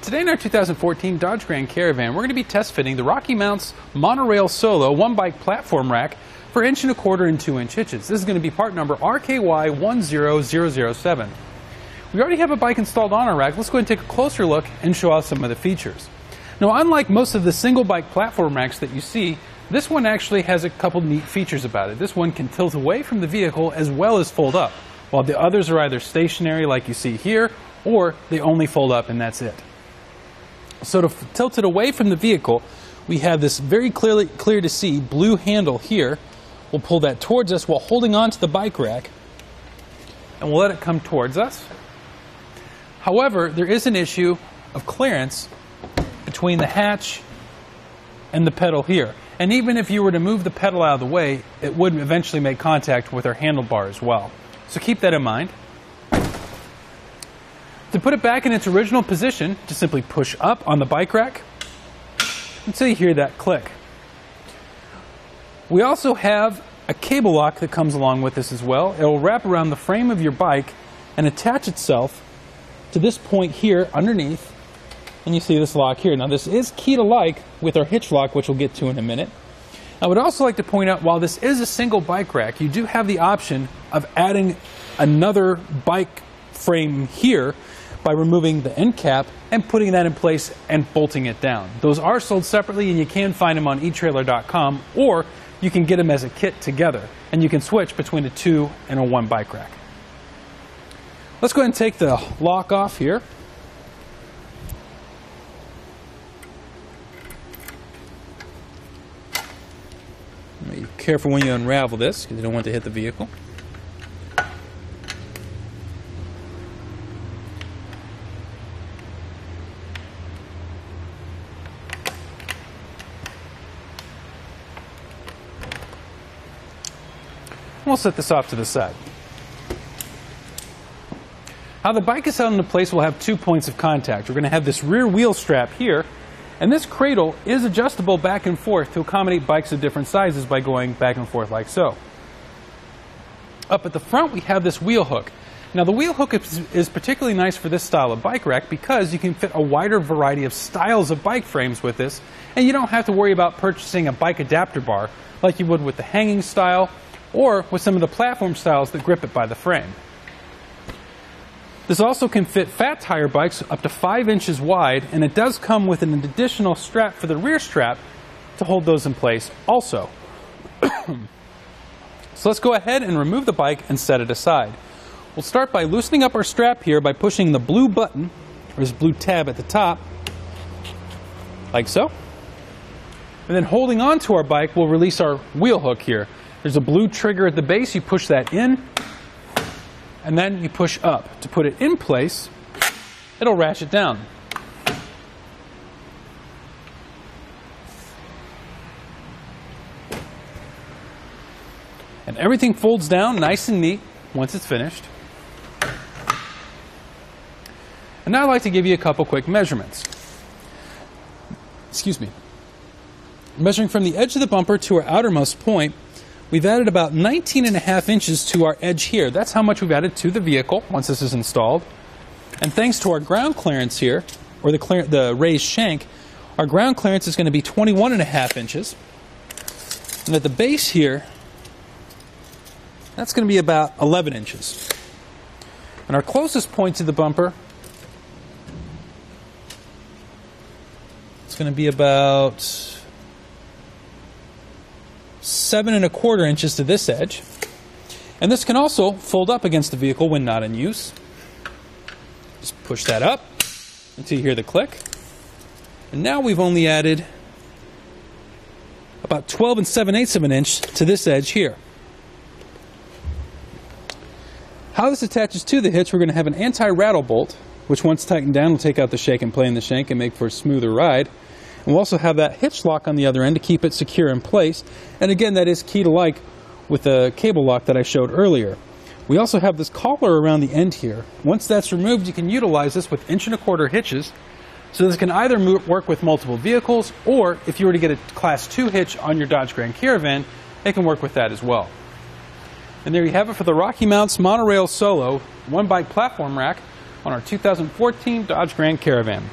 Today in our 2014 Dodge Grand Caravan, we're going to be test fitting the RockyMounts MonoRail Solo one-bike platform rack for 1 1/4 and 2-inch hitches. This is going to be part number RKY10007. We already have a bike installed on our rack. Let's go ahead and take a closer look and show off some of the features. Now, unlike most of the single bike platform racks that you see, this one actually has a couple neat features about it. This one can tilt away from the vehicle as well as fold up, while the others are either stationary like you see here, or they only fold up and that's it. So to tilt it away from the vehicle, we have this very clear to see blue handle here. We'll pull that towards us while holding on to the bike rack, and we'll let it come towards us. However, there is an issue of clearance between the hatch and the pedal here. And even if you were to move the pedal out of the way, it would eventually make contact with our handlebar as well. So keep that in mind. To put it back in its original position, just simply push up on the bike rack until you hear that click. We also have a cable lock that comes along with this as well. It will wrap around the frame of your bike and attach itself to this point here underneath, and you see this lock here. Now this is key to like with our hitch lock, which we'll get to in a minute. I would also like to point out, while this is a single bike rack, you do have the option of adding another bike frame here by removing the end cap and putting that in place and bolting it down. Those are sold separately, and you can find them on eTrailer.com, or you can get them as a kit together, and you can switch between a 2 and a 1 bike rack. Let's go ahead and take the lock off here. Be careful when you unravel this, because you don't want to hit the vehicle. We'll set this off to the side. How the bike is held into place, will have 2 points of contact. We're going to have this rear wheel strap here, and this cradle is adjustable back and forth to accommodate bikes of different sizes by going back and forth like so. Up at the front, we have this wheel hook. Now, the wheel hook is particularly nice for this style of bike rack because you can fit a wider variety of styles of bike frames with this, and you don't have to worry about purchasing a bike adapter bar like you would with the hanging style or with some of the platform styles that grip it by the frame. This also can fit fat tire bikes up to 5 inches wide, and it does come with an additional strap for the rear strap to hold those in place also. So let's go ahead and remove the bike and set it aside. We'll start by loosening up our strap here by pushing the blue button, or this blue tab at the top, like so. And then holding on to our bike, we'll release our wheel hook here. There's a blue trigger at the base. You push that in, and then you push up. To put it in place, it'll ratchet down. And everything folds down nice and neat once it's finished. And now I'd like to give you a couple quick measurements. Excuse me. Measuring from the edge of the bumper to our outermost point, we've added about 19.5 inches to our edge here. That's how much we've added to the vehicle once this is installed. And thanks to our ground clearance here, or the raised shank, our ground clearance is going to be 21.5 inches. And at the base here, that's going to be about 11 inches. And our closest point to the bumper, it's going to be about 7.25 inches to this edge. And this can also fold up against the vehicle when not in use. Just push that up until you hear the click. And now we've only added about 12 7/8 of an inch to this edge here. How this attaches to the hitch, we're going to have an anti-rattle bolt, which once tightened down will take out the shake and play in the shank and make for a smoother ride. And we'll also have that hitch lock on the other end to keep it secure in place. And again, that is key to like with the cable lock that I showed earlier. We also have this collar around the end here. Once that's removed, you can utilize this with 1 1/4 hitches. So this can either work with multiple vehicles, or if you were to get a Class 2 hitch on your Dodge Grand Caravan, it can work with that as well. And there you have it for the RockyMounts MonoRail Solo one-bike platform rack on our 2014 Dodge Grand Caravan.